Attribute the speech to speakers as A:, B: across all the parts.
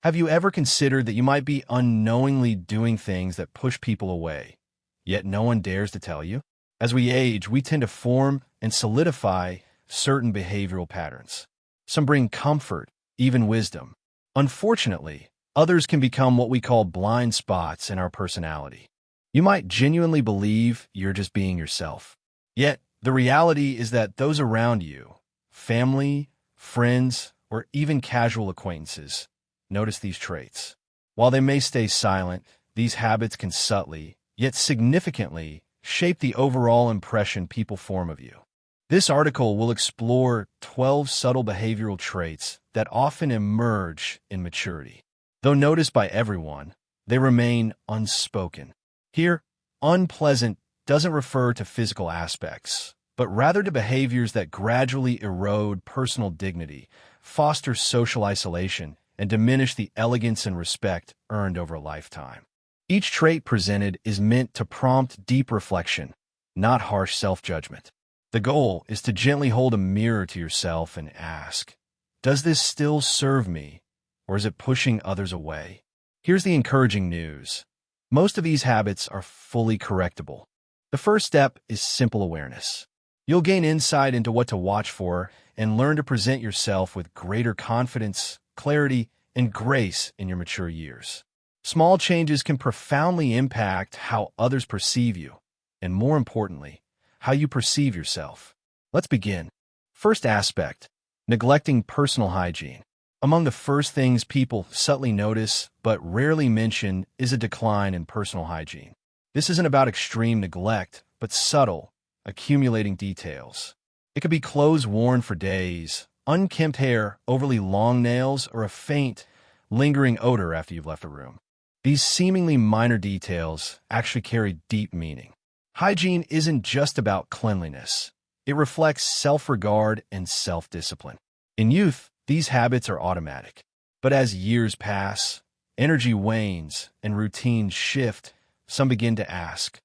A: Have you ever considered that you might be unknowingly doing things that push people away, yet no one dares to tell you? As we age, we tend to form and solidify certain behavioral patterns. Some bring comfort, even wisdom. Unfortunately, others can become what we call blind spots in our personality. You might genuinely believe you're just being yourself. Yet, the reality is that those around you, family, friends, or even casual acquaintances, notice these traits. While they may stay silent, these habits can subtly, yet significantly, shape the overall impression people form of you. This article will explore 12 subtle behavioral traits that often emerge in maturity. Though noticed by everyone, they remain unspoken. Here, unpleasant doesn't refer to physical aspects, but rather to behaviors that gradually erode personal dignity, foster social isolation, and diminish the elegance and respect earned over a lifetime. Each trait presented is meant to prompt deep reflection, not harsh self-judgment. The goal is to gently hold a mirror to yourself and ask, does this still serve me, or is it pushing others away? Here's the encouraging news. Most of these habits are fully correctable. The first step is simple awareness. You'll gain insight into what to watch for and learn to present yourself with greater confidence, clarity, and grace in your mature years. Small changes can profoundly impact how others perceive you, and more importantly, how you perceive yourself. Let's begin. First aspect, neglecting personal hygiene. Among the first things people subtly notice but rarely mention is a decline in personal hygiene. This isn't about extreme neglect, but subtle, accumulating details. It could be clothes worn for days, unkempt hair, overly long nails, or a faint, lingering odor after you've left a room. These seemingly minor details actually carry deep meaning. Hygiene isn't just about cleanliness. It reflects self-regard and self-discipline. In youth, these habits are automatic. But as years pass, energy wanes and routines shift, some begin to ask,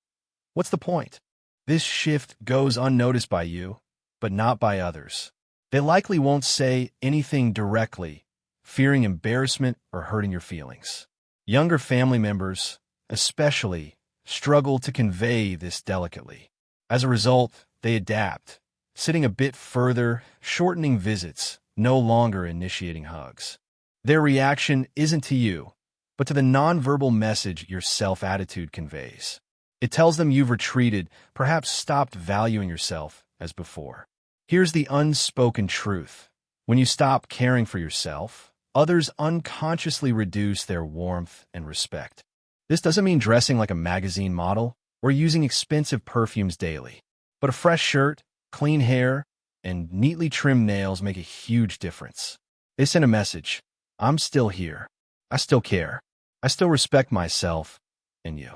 A: what's the point? This shift goes unnoticed by you, but not by others. They likely won't say anything directly, fearing embarrassment or hurting your feelings. Younger family members, especially, struggle to convey this delicately. As a result, they adapt, sitting a bit further, shortening visits, no longer initiating hugs. Their reaction isn't to you, but to the nonverbal message your self-attitude conveys. It tells them you've retreated, perhaps stopped valuing yourself as before. Here's the unspoken truth. When you stop caring for yourself, others unconsciously reduce their warmth and respect. This doesn't mean dressing like a magazine model or using expensive perfumes daily, but a fresh shirt, clean hair, and neatly trimmed nails make a huge difference. They send a message. I'm still here. I still care. I still respect myself and you.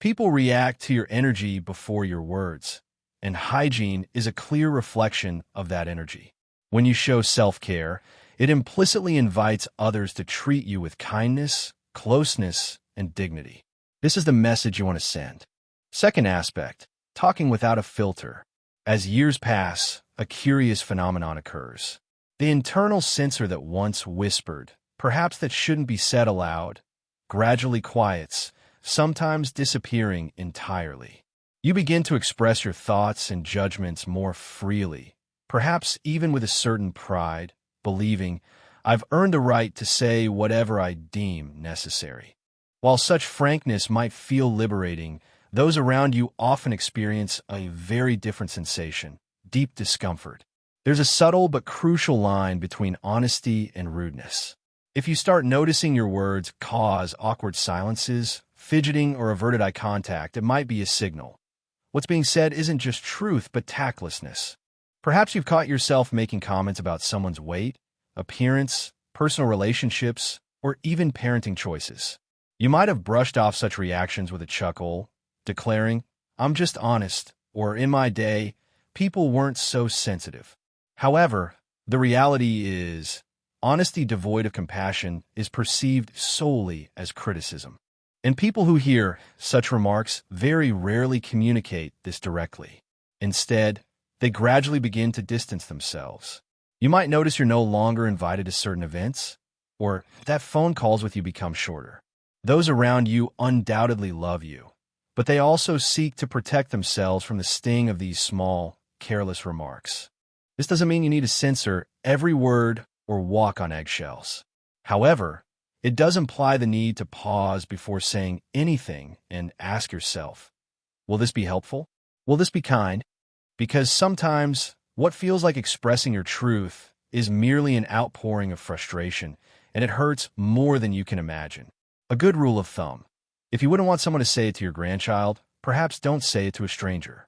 A: People react to your energy before your words, and hygiene is a clear reflection of that energy. When you show self-care, it implicitly invites others to treat you with kindness, closeness, and dignity. This is the message you want to send. Second aspect, talking without a filter. As years pass, a curious phenomenon occurs. The internal censor that once whispered, perhaps that shouldn't be said aloud, gradually quiets, sometimes disappearing entirely. You begin to express your thoughts and judgments more freely, perhaps even with a certain pride, believing, I've earned the right to say whatever I deem necessary. While such frankness might feel liberating, those around you often experience a very different sensation, deep discomfort. There's a subtle but crucial line between honesty and rudeness. If you start noticing your words cause awkward silences, fidgeting, or averted eye contact, it might be a signal. What's being said isn't just truth, but tactlessness. Perhaps you've caught yourself making comments about someone's weight, appearance, personal relationships, or even parenting choices. You might have brushed off such reactions with a chuckle, declaring, I'm just honest, or in my day, people weren't so sensitive. However, the reality is, honesty devoid of compassion is perceived solely as criticism. And people who hear such remarks very rarely communicate this directly. Instead, they gradually begin to distance themselves. You might notice you're no longer invited to certain events, or that phone calls with you become shorter. Those around you undoubtedly love you, but they also seek to protect themselves from the sting of these small, careless remarks. This doesn't mean you need to censor every word or walk on eggshells. However, it does imply the need to pause before saying anything and ask yourself, will this be helpful? Will this be kind? Because sometimes what feels like expressing your truth is merely an outpouring of frustration, and it hurts more than you can imagine. A good rule of thumb: if you wouldn't want someone to say it to your grandchild, perhaps don't say it to a stranger.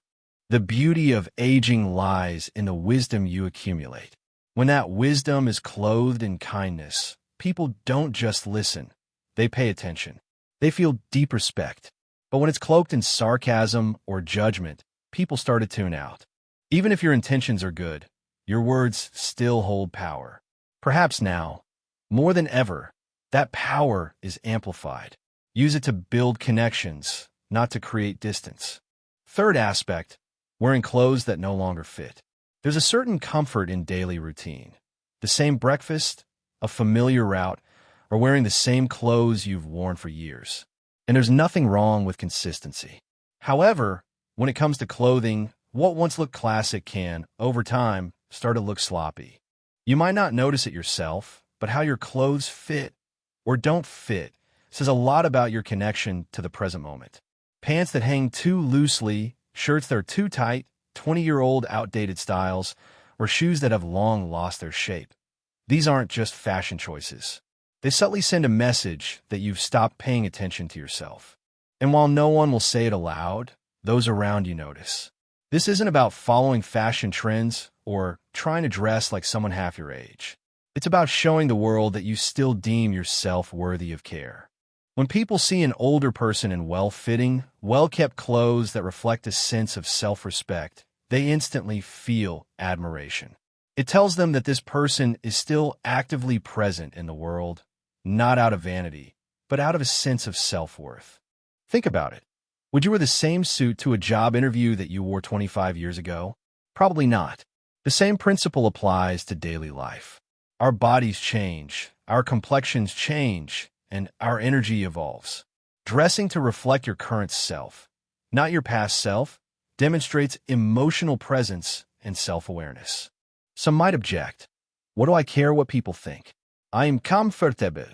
A: The beauty of aging lies in the wisdom you accumulate. When that wisdom is clothed in kindness, people don't just listen, they pay attention. They feel deep respect. But when it's cloaked in sarcasm or judgment, people start to tune out. Even if your intentions are good, your words still hold power. Perhaps now, more than ever, that power is amplified. Use it to build connections, not to create distance. Third aspect: wearing clothes that no longer fit. There's a certain comfort in daily routine. The same breakfast, a familiar route, or wearing the same clothes you've worn for years. And there's nothing wrong with consistency. However, when it comes to clothing, what once looked classic can, over time, start to look sloppy. You might not notice it yourself, but how your clothes fit or don't fit says a lot about your connection to the present moment. Pants that hang too loosely, shirts that are too tight, 20-year-old outdated styles, or shoes that have long lost their shape. These aren't just fashion choices. They subtly send a message that you've stopped paying attention to yourself. And while no one will say it aloud, those around you notice. This isn't about following fashion trends or trying to dress like someone half your age. It's about showing the world that you still deem yourself worthy of care. When people see an older person in well-fitting, well-kept clothes that reflect a sense of self-respect, they instantly feel admiration. It tells them that this person is still actively present in the world, not out of vanity, but out of a sense of self-worth. Think about it. Would you wear the same suit to a job interview that you wore 25 years ago? Probably not. The same principle applies to daily life. Our bodies change, our complexions change, and our energy evolves. Dressing to reflect your current self, not your past self, demonstrates emotional presence and self-awareness. Some might object. What do I care what people think? I am comfortable.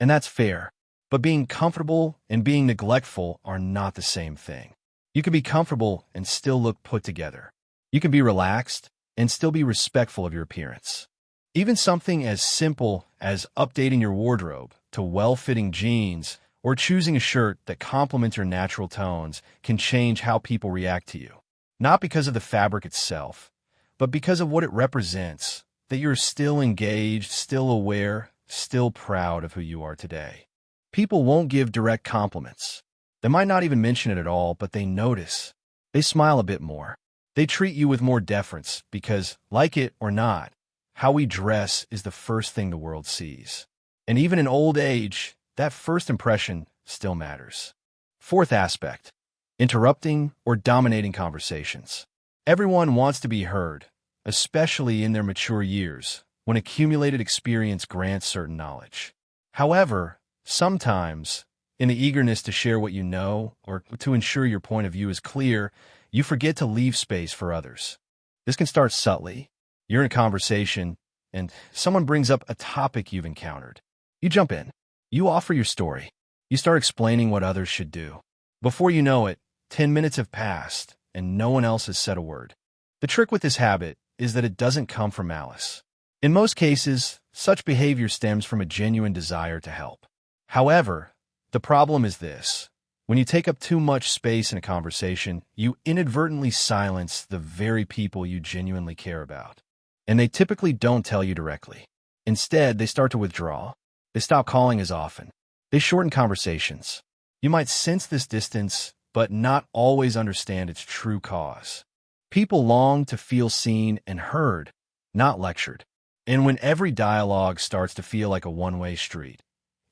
A: And that's fair. But being comfortable and being neglectful are not the same thing. You can be comfortable and still look put together. You can be relaxed and still be respectful of your appearance. Even something as simple as updating your wardrobe to well-fitting jeans or choosing a shirt that complements your natural tones can change how people react to you. Not because of the fabric itself, but because of what it represents, that you're still engaged, still aware, still proud of who you are today. People won't give direct compliments. They might not even mention it at all, but they notice. They smile a bit more. They treat you with more deference because, like it or not, how we dress is the first thing the world sees. And even in old age, that first impression still matters. Fourth aspect: interrupting or dominating conversations. Everyone wants to be heard, especially in their mature years, when accumulated experience grants certain knowledge. However, sometimes, in the eagerness to share what you know or to ensure your point of view is clear, you forget to leave space for others. This can start subtly. You're in a conversation, and someone brings up a topic you've encountered. You jump in. You offer your story. You start explaining what others should do. Before you know it, 10 minutes have passed, and no one else has said a word. The trick with this habit is that it doesn't come from malice. In most cases, such behavior stems from a genuine desire to help. However, the problem is this: when you take up too much space in a conversation, you inadvertently silence the very people you genuinely care about. And they typically don't tell you directly. Instead, they start to withdraw. They stop calling as often. They shorten conversations. You might sense this distance, but not always understand its true cause. People long to feel seen and heard, not lectured. And when every dialogue starts to feel like a one-way street,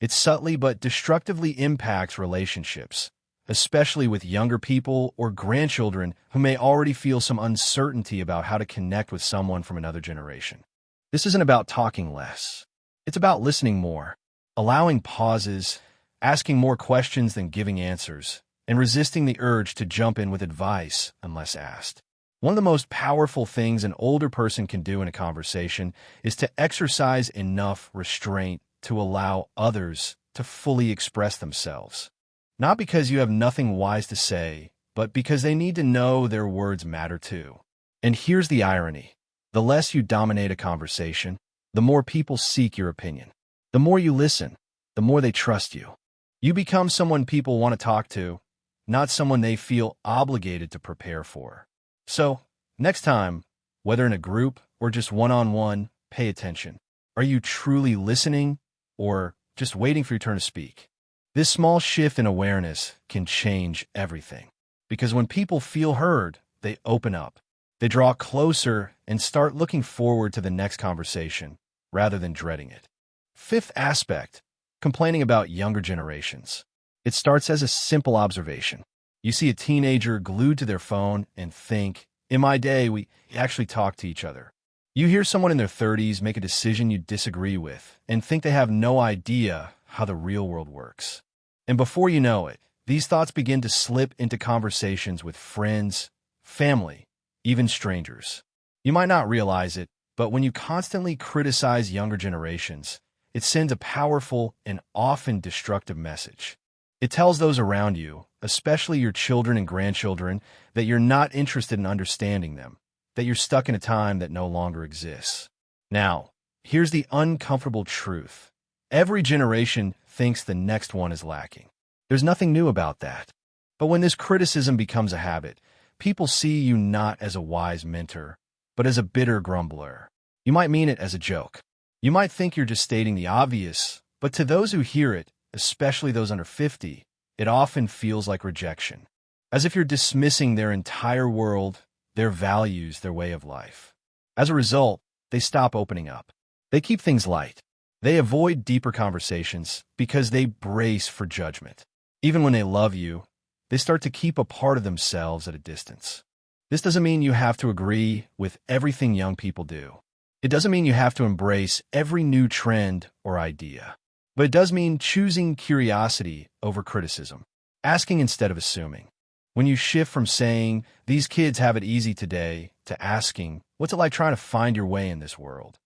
A: it subtly but destructively impacts relationships, especially with younger people or grandchildren who may already feel some uncertainty about how to connect with someone from another generation. This isn't about talking less. It's about listening more, allowing pauses, asking more questions than giving answers, and resisting the urge to jump in with advice unless asked. One of the most powerful things an older person can do in a conversation is to exercise enough restraint to allow others to fully express themselves. Not because you have nothing wise to say, but because they need to know their words matter too. And here's the irony. The less you dominate a conversation, the more people seek your opinion. The more you listen, the more they trust you. You become someone people want to talk to, not someone they feel obligated to prepare for. So, next time, whether in a group or just one-on-one, pay attention. Are you truly listening or just waiting for your turn to speak? This small shift in awareness can change everything. Because when people feel heard, they open up. They draw closer and start looking forward to the next conversation rather than dreading it. Fifth aspect, complaining about younger generations. It starts as a simple observation. You see a teenager glued to their phone and think, in my day, we actually talk to each other. You hear someone in their 30s make a decision you disagree with and think they have no idea how the real world works. And before you know it, these thoughts begin to slip into conversations with friends, family, even strangers. You might not realize it, but when you constantly criticize younger generations, it sends a powerful and often destructive message. It tells those around you, especially your children and grandchildren, that you're not interested in understanding them, that you're stuck in a time that no longer exists. Now, here's the uncomfortable truth. Every generation thinks the next one is lacking. There's nothing new about that. But when this criticism becomes a habit, people see you not as a wise mentor, but as a bitter grumbler. You might mean it as a joke. You might think you're just stating the obvious, but to those who hear it, especially those under 50, it often feels like rejection, as if you're dismissing their entire world, their values, their way of life. As a result, they stop opening up. They keep things light. They avoid deeper conversations because they brace for judgment. Even when they love you, they start to keep a part of themselves at a distance. This doesn't mean you have to agree with everything young people do. It doesn't mean you have to embrace every new trend or idea. But it does mean choosing curiosity over criticism, asking instead of assuming. When you shift from saying, these kids have it easy today, to asking, what's it like trying to find your way in this world?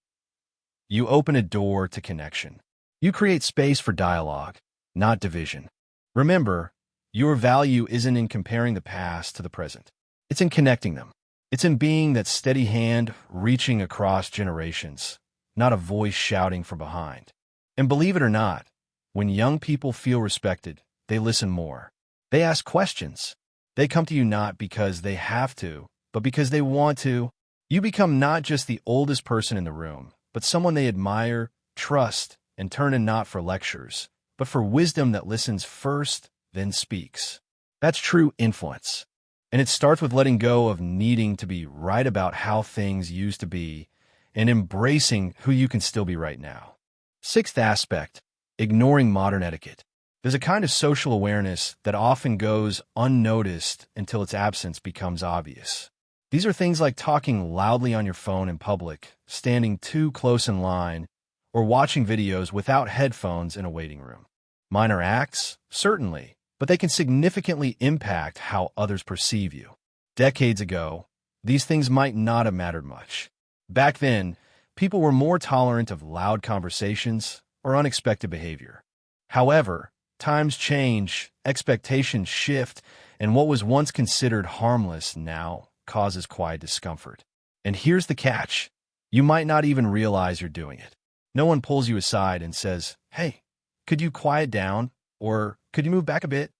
A: You open a door to connection. You create space for dialogue, not division. Remember, your value isn't in comparing the past to the present. It's in connecting them. It's in being that steady hand reaching across generations, not a voice shouting from behind. And believe it or not, when young people feel respected, they listen more. They ask questions. They come to you not because they have to, but because they want to. You become not just the oldest person in the room, but someone they admire, trust, and turn in not for lectures, but for wisdom that listens first, then speaks. That's true influence. And it starts with letting go of needing to be right about how things used to be and embracing who you can still be right now. Sixth aspect, ignoring modern etiquette. There's a kind of social awareness that often goes unnoticed until its absence becomes obvious. These are things like talking loudly on your phone in public, standing too close in line, or watching videos without headphones in a waiting room. Minor acts, certainly, but they can significantly impact how others perceive you. Decades ago, these things might not have mattered much. Back then, people were more tolerant of loud conversations or unexpected behavior. However, times change, expectations shift, and what was once considered harmless now causes quiet discomfort. And here's the catch. You might not even realize you're doing it. No one pulls you aside and says, hey, could you quiet down? Or could you move back a bit?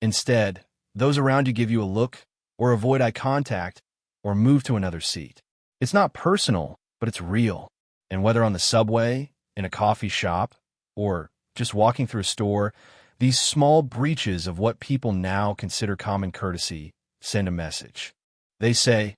A: Instead, those around you give you a look, or avoid eye contact, or move to another seat. It's not personal, but it's real. And whether on the subway, in a coffee shop, or just walking through a store, these small breaches of what people now consider common courtesy send a message. They say,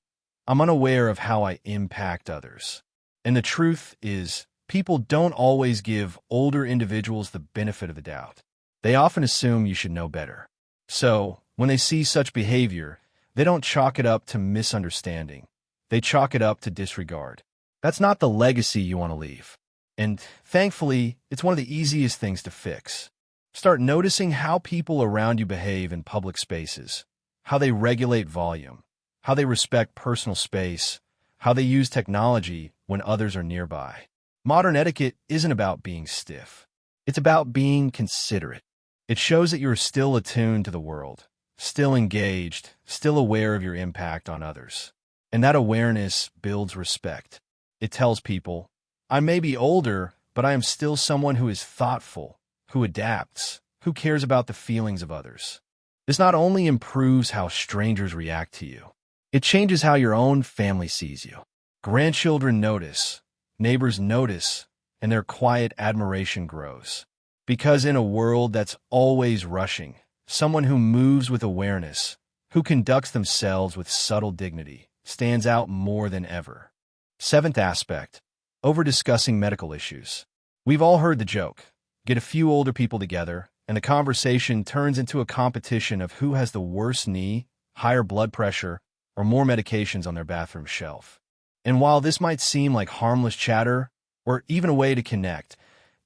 A: I'm unaware of how I impact others. And the truth is, people don't always give older individuals the benefit of the doubt. They often assume you should know better. So, when they see such behavior, they don't chalk it up to misunderstanding. They chalk it up to disregard. That's not the legacy you want to leave. And thankfully, it's one of the easiest things to fix. Start noticing how people around you behave in public spaces, how they regulate volume, how they respect personal space, how they use technology when others are nearby. Modern etiquette isn't about being stiff. It's about being considerate. It shows that you're still attuned to the world, still engaged, still aware of your impact on others. And that awareness builds respect. It tells people, I may be older, but I am still someone who is thoughtful, who adapts, who cares about the feelings of others. This not only improves how strangers react to you, it changes how your own family sees you. Grandchildren notice, neighbors notice, and their quiet admiration grows. Because in a world that's always rushing, someone who moves with awareness, who conducts themselves with subtle dignity, stands out more than ever. Seventh aspect, over-discussing medical issues. We've all heard the joke. Get a few older people together, and the conversation turns into a competition of who has the worst knee, higher blood pressure, or more medications on their bathroom shelf. And while this might seem like harmless chatter, or even a way to connect,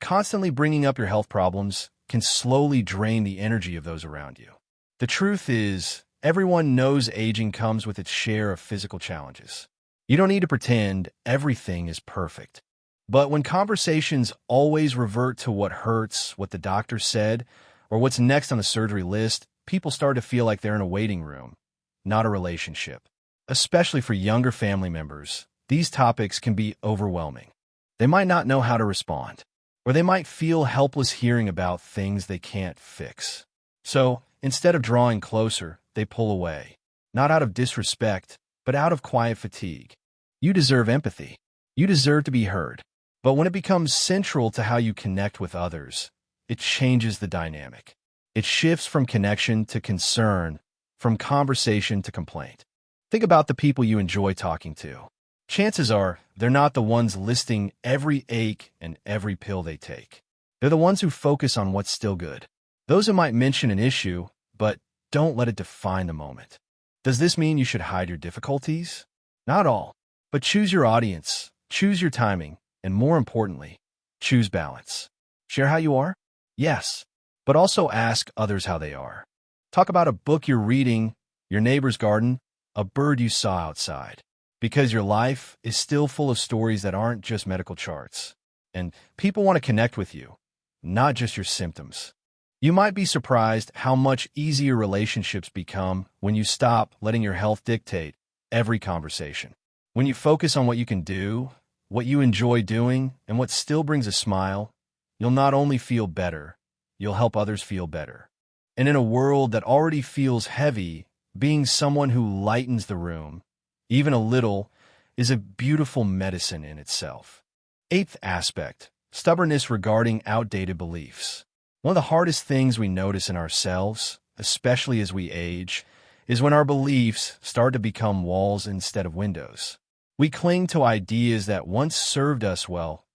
A: constantly bringing up your health problems can slowly drain the energy of those around you. The truth is, everyone knows aging comes with its share of physical challenges. You don't need to pretend everything is perfect. But when conversations always revert to what hurts, what the doctor said, or what's next on the surgery list, people start to feel like they're in a waiting room, not a relationship. Especially for younger family members, these topics can be overwhelming. They might not know how to respond, or they might feel helpless hearing about things they can't fix. So, instead of drawing closer, they pull away, not out of disrespect, but out of quiet fatigue. You deserve empathy. You deserve to be heard. But when it becomes central to how you connect with others, it changes the dynamic. It shifts from connection to concern, from conversation to complaint. Think about the people you enjoy talking to. Chances are they're not the ones listing every ache and every pill they take. They're the ones who focus on what's still good. Those who might mention an issue, but don't let it define the moment. Does this mean you should hide your difficulties? Not all. But choose your audience, choose your timing, and more importantly, choose balance. Share how you are? Yes. But also ask others how they are. Talk about a book you're reading, your neighbor's garden, a bird you saw outside. Because your life is still full of stories that aren't just medical charts. And people want to connect with you, not just your symptoms. You might be surprised how much easier relationships become when you stop letting your health dictate every conversation. When you focus on what you can do, what you enjoy doing, and what still brings a smile, you'll not only feel better, you'll help others feel better. And in a world that already feels heavy, being someone who lightens the room, even a little, is a beautiful medicine in itself. Eighth aspect, stubbornness regarding outdated beliefs. One of the hardest things we notice in ourselves, especially as we age, is when our beliefs start to become walls instead of windows. We cling to ideas that once served us well,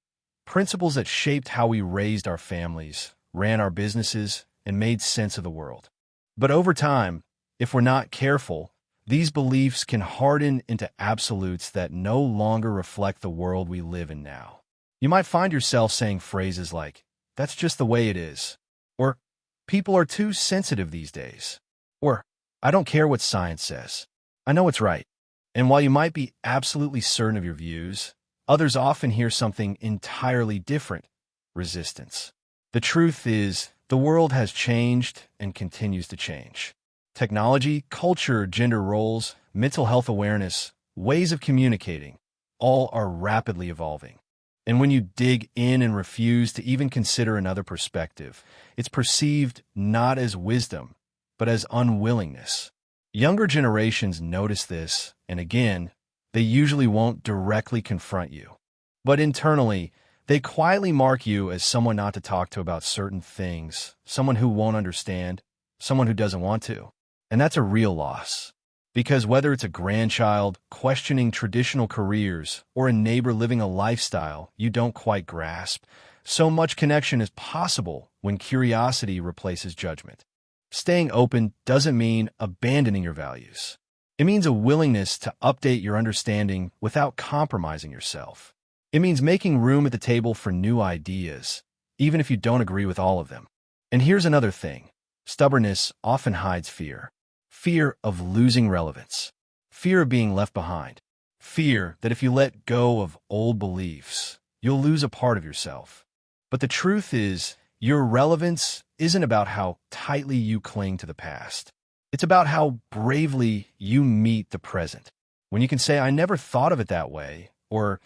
A: principles that shaped how we raised our families, ran our businesses, and made sense of the world. But over time, if we're not careful, these beliefs can harden into absolutes that no longer reflect the world we live in now. You might find yourself saying phrases like, "That's just the way it is," or "People are too sensitive these days," or "I don't care what science says. I know it's right." And while you might be absolutely certain of your views, others often hear something entirely different: resistance. The truth is, the world has changed and continues to change. Technology, culture, gender roles, mental health awareness, ways of communicating, all are rapidly evolving. And when you dig in and refuse to even consider another perspective, it's perceived not as wisdom, but as unwillingness. Younger generations notice this, and again, they usually won't directly confront you. But internally, they quietly mark you as someone not to talk to about certain things, someone who won't understand, someone who doesn't want to. And that's a real loss. Because whether it's a grandchild questioning traditional careers or a neighbor living a lifestyle you don't quite grasp, so much connection is possible when curiosity replaces judgment. Staying open doesn't mean abandoning your values. It means a willingness to update your understanding without compromising yourself. It means making room at the table for new ideas, even if you don't agree with all of them. And here's another thing. Stubbornness often hides fear. Fear of losing relevance. Fear of being left behind. Fear that if you let go of old beliefs, you'll lose a part of yourself. But the truth is, your relevance isn't about how tightly you cling to the past. It's about how bravely you meet the present. When you can say, I never thought of it that way, or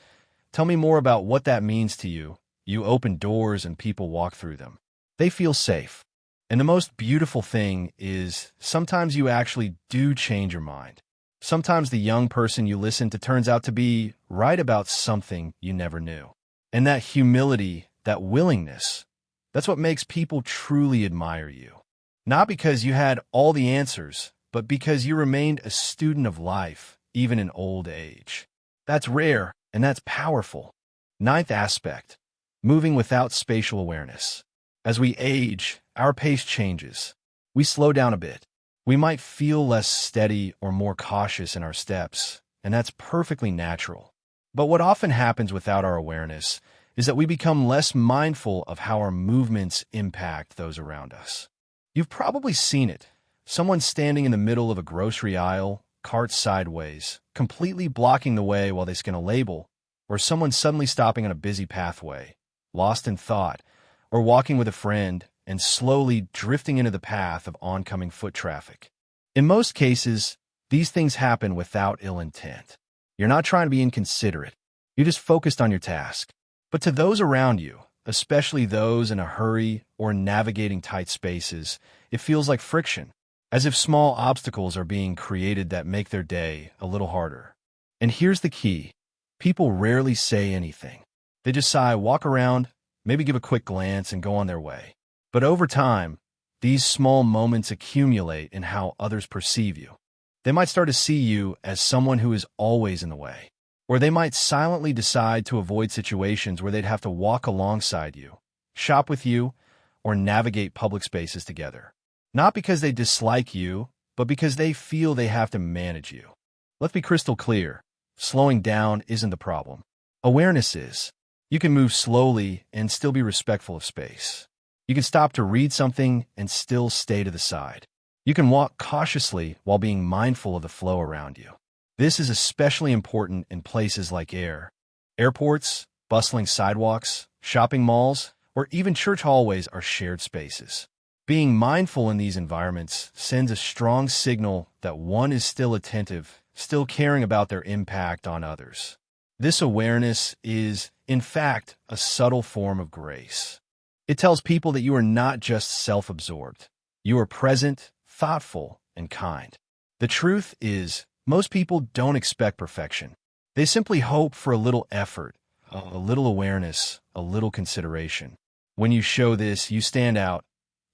A: tell me more about what that means to you, you open doors and people walk through them. They feel safe. And the most beautiful thing is sometimes you actually do change your mind. Sometimes the young person you listen to turns out to be right about something you never knew. And that humility, that willingness, that's what makes people truly admire you. Not because you had all the answers, but because you remained a student of life, even in old age. That's rare, and that's powerful. Ninth aspect, moving without spatial awareness. As we age, our pace changes. We slow down a bit. We might feel less steady or more cautious in our steps, and that's perfectly natural. But what often happens without our awareness is that we become less mindful of how our movements impact those around us. You've probably seen it. Someone standing in the middle of a grocery aisle, cart sideways, completely blocking the way while they scan a label, or someone suddenly stopping on a busy pathway, lost in thought, or walking with a friend and slowly drifting into the path of oncoming foot traffic. In most cases, these things happen without ill intent. You're not trying to be inconsiderate. You're just focused on your task. But to those around you, especially those in a hurry or navigating tight spaces, it feels like friction, as if small obstacles are being created that make their day a little harder. And here's the key. People rarely say anything. They just sigh, walk around, maybe give a quick glance, and go on their way. But over time, these small moments accumulate in how others perceive you. They might start to see you as someone who is always in the way. Or they might silently decide to avoid situations where they'd have to walk alongside you, shop with you, or navigate public spaces together. Not because they dislike you, but because they feel they have to manage you. Let's be crystal clear. Slowing down isn't the problem. Awareness is. You can move slowly and still be respectful of space. You can stop to read something and still stay to the side. You can walk cautiously while being mindful of the flow around you. This is especially important in places like airports, bustling sidewalks, shopping malls, or even church hallways are shared spaces. Being mindful in these environments sends a strong signal that one is still attentive, still caring about their impact on others. This awareness is, in fact, a subtle form of grace. It tells people that you are not just self-absorbed. You are present, thoughtful, and kind. The truth is, most people don't expect perfection. They simply hope for a little effort, a little awareness, a little consideration. When you show this, you stand out,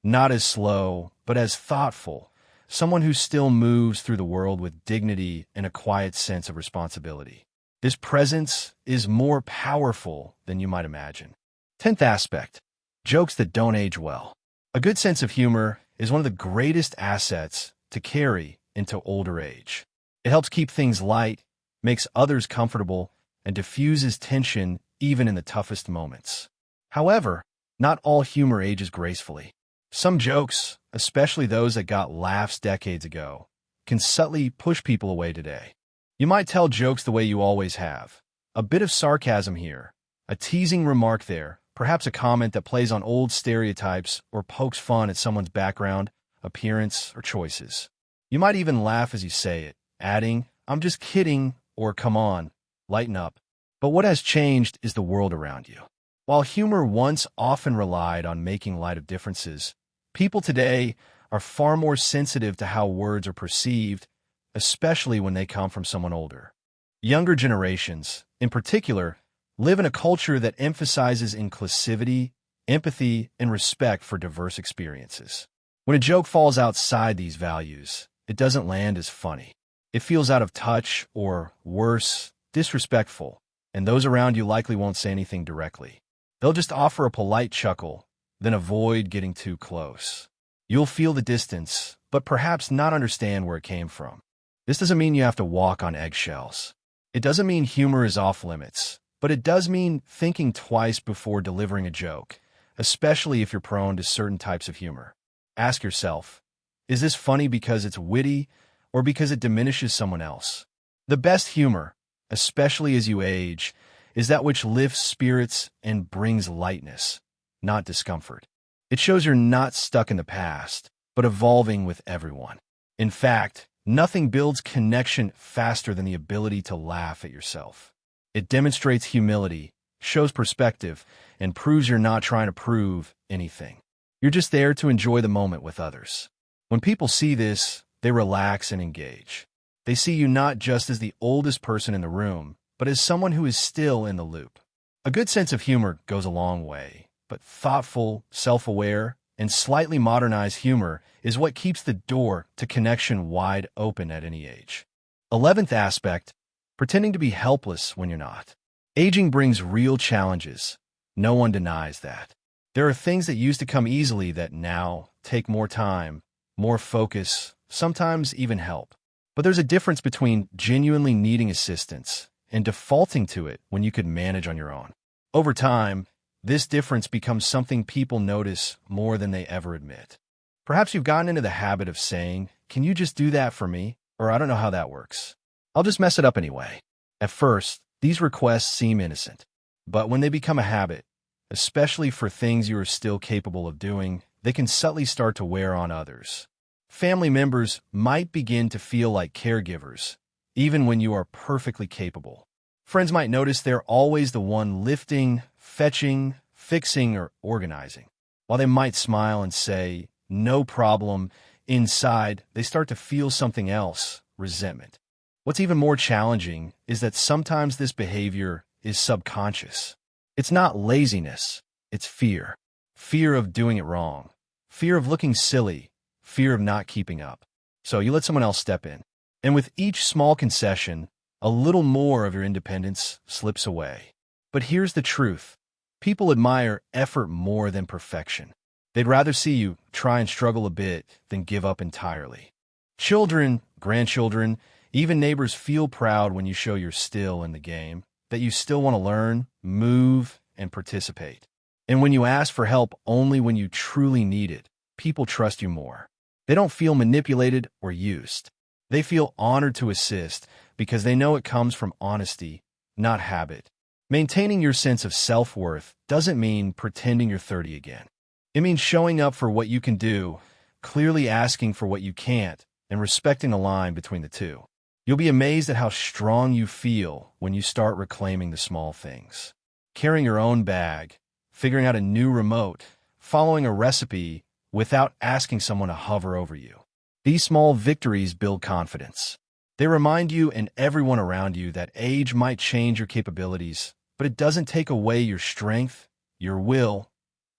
A: not as slow, but as thoughtful, someone who still moves through the world with dignity and a quiet sense of responsibility. This presence is more powerful than you might imagine. 10th aspect, jokes that don't age well. A good sense of humor is one of the greatest assets to carry into older age. It helps keep things light, makes others comfortable, and diffuses tension even in the toughest moments. However, not all humor ages gracefully. Some jokes, especially those that got laughs decades ago, can subtly push people away today. You might tell jokes the way you always have. A bit of sarcasm here, a teasing remark there, perhaps a comment that plays on old stereotypes or pokes fun at someone's background, appearance, or choices. You might even laugh as you say it, adding, "I'm just kidding," or "come on, lighten up." But what has changed is the world around you. While humor once often relied on making light of differences, people today are far more sensitive to how words are perceived, especially when they come from someone older. Younger generations, in particular, live in a culture that emphasizes inclusivity, empathy, and respect for diverse experiences. When a joke falls outside these values, it doesn't land as funny. It feels out of touch or, worse, disrespectful, and those around you likely won't say anything directly. They'll just offer a polite chuckle, then avoid getting too close. You'll feel the distance, but perhaps not understand where it came from. This doesn't mean you have to walk on eggshells. It doesn't mean humor is off limits. But it does mean thinking twice before delivering a joke, especially if you're prone to certain types of humor. Ask yourself, is this funny because it's witty or because it diminishes someone else? The best humor, especially as you age, is that which lifts spirits and brings lightness, not discomfort. It shows you're not stuck in the past, but evolving with everyone. In fact, nothing builds connection faster than the ability to laugh at yourself. It demonstrates humility, shows perspective, and proves you're not trying to prove anything. You're just there to enjoy the moment with others. When people see this, they relax and engage. They see you not just as the oldest person in the room, but as someone who is still in the loop. A good sense of humor goes a long way, but thoughtful, self-aware, and slightly modernized humor is what keeps the door to connection wide open at any age. 11th aspect, pretending to be helpless when you're not. Aging brings real challenges. No one denies that. There are things that used to come easily that now take more time, more focus, sometimes even help. But there's a difference between genuinely needing assistance and defaulting to it when you could manage on your own. Over time, this difference becomes something people notice more than they ever admit. Perhaps you've gotten into the habit of saying, "Can you just do that for me?" Or "I don't know how that works. I'll just mess it up anyway." At first, these requests seem innocent. But when they become a habit, especially for things you are still capable of doing, they can subtly start to wear on others. Family members might begin to feel like caregivers, even when you are perfectly capable. Friends might notice they're always the one lifting, fetching, fixing, or organizing. While they might smile and say, "No problem," inside, they start to feel something else, resentment. What's even more challenging is that sometimes this behavior is subconscious. It's not laziness, it's fear. Fear of doing it wrong. Fear of looking silly. Fear of not keeping up. So you let someone else step in. And with each small concession, a little more of your independence slips away. But here's the truth. People admire effort more than perfection. They'd rather see you try and struggle a bit than give up entirely. Children, grandchildren, even neighbors feel proud when you show you're still in the game, that you still want to learn, move, and participate. And when you ask for help only when you truly need it, people trust you more. They don't feel manipulated or used. They feel honored to assist because they know it comes from honesty, not habit. Maintaining your sense of self-worth doesn't mean pretending you're 30 again. It means showing up for what you can do, clearly asking for what you can't, and respecting the line between the two. You'll be amazed at how strong you feel when you start reclaiming the small things. Carrying your own bag, figuring out a new remote, following a recipe without asking someone to hover over you. These small victories build confidence. They remind you and everyone around you that age might change your capabilities, but it doesn't take away your strength, your will,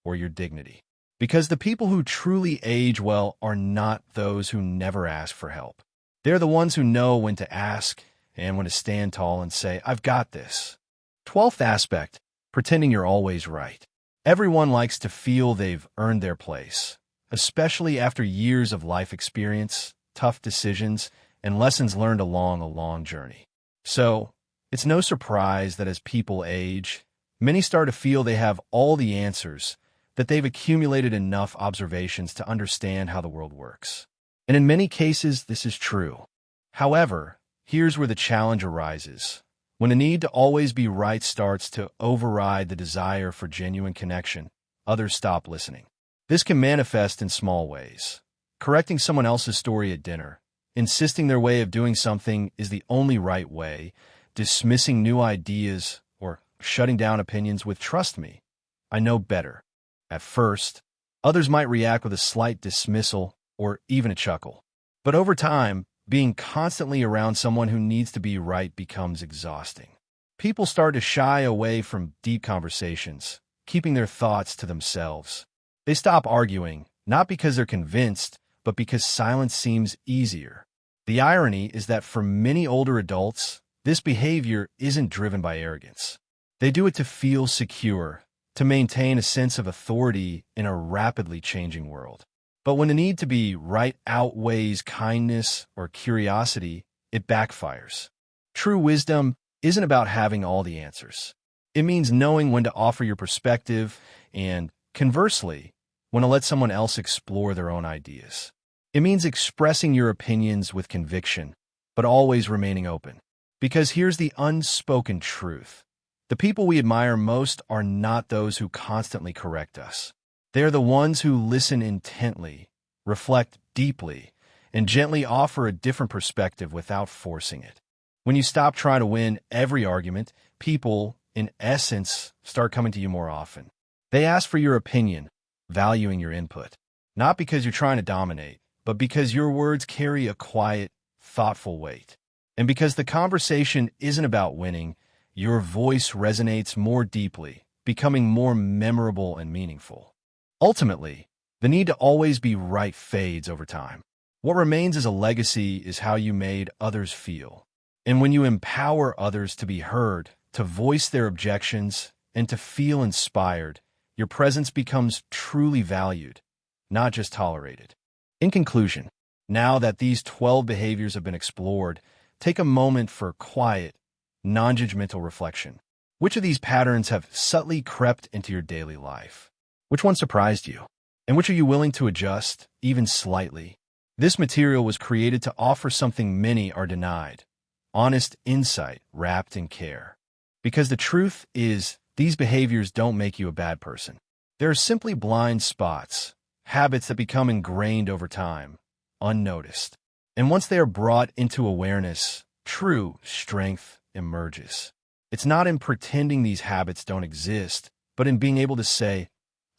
A: or your dignity. Because the people who truly age well are not those who never ask for help. They're the ones who know when to ask and when to stand tall and say, "I've got this." 12th aspect, pretending you're always right. Everyone likes to feel they've earned their place, especially after years of life experience, tough decisions, and lessons learned along a long journey. So, it's no surprise that as people age, many start to feel they have all the answers, that they've accumulated enough observations to understand how the world works. And in many cases, this is true. However, here's where the challenge arises. When the need to always be right starts to override the desire for genuine connection, others stop listening. This can manifest in small ways. Correcting someone else's story at dinner, insisting their way of doing something is the only right way, dismissing new ideas, or shutting down opinions with "trust me, I know better." At first, others might react with a slight dismissal or even a chuckle. But over time, being constantly around someone who needs to be right becomes exhausting. People start to shy away from deep conversations, keeping their thoughts to themselves. They stop arguing, not because they're convinced, but because silence seems easier. The irony is that for many older adults, this behavior isn't driven by arrogance. They do it to feel secure, to maintain a sense of authority in a rapidly changing world. But when the need to be right outweighs kindness or curiosity, it backfires. True wisdom isn't about having all the answers. It means knowing when to offer your perspective and, conversely, when to let someone else explore their own ideas. It means expressing your opinions with conviction, but always remaining open. Because here's the unspoken truth. The people we admire most are not those who constantly correct us. They are the ones who listen intently, reflect deeply, and gently offer a different perspective without forcing it. When you stop trying to win every argument, people, in essence, start coming to you more often. They ask for your opinion, valuing your input, not because you're trying to dominate, but because your words carry a quiet, thoughtful weight. And because the conversation isn't about winning, your voice resonates more deeply, becoming more memorable and meaningful. Ultimately, the need to always be right fades over time. What remains as a legacy is how you made others feel. And when you empower others to be heard, to voice their objections, and to feel inspired, your presence becomes truly valued, not just tolerated. In conclusion, now that these 12 behaviors have been explored, take a moment for quiet, non-judgmental reflection. Which of these patterns have subtly crept into your daily life? Which one surprised you? And which are you willing to adjust, even slightly? This material was created to offer something many are denied: honest insight wrapped in care. Because the truth is, these behaviors don't make you a bad person. They're simply blind spots, habits that become ingrained over time, unnoticed. And once they are brought into awareness, true strength emerges. It's not in pretending these habits don't exist, but in being able to say,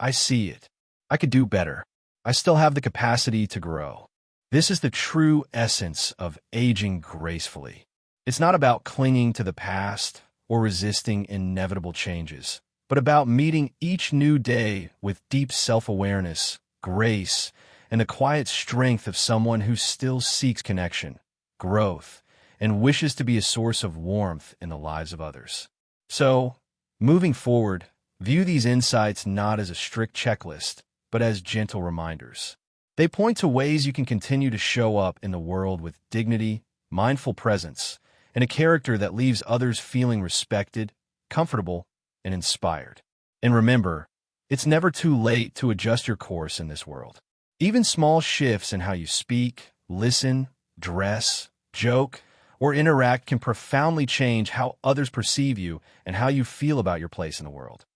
A: I see it. I could do better. I still have the capacity to grow. This is the true essence of aging gracefully. It's not about clinging to the past or resisting inevitable changes, but about meeting each new day with deep self-awareness, grace, and the quiet strength of someone who still seeks connection, growth, and wishes to be a source of warmth in the lives of others. So, moving forward, view these insights not as a strict checklist, but as gentle reminders. They point to ways you can continue to show up in the world with dignity, mindful presence, and a character that leaves others feeling respected, comfortable, and inspired. And remember, it's never too late to adjust your course in this world. Even small shifts in how you speak, listen, dress, joke, or interact can profoundly change how others perceive you and how you feel about your place in the world.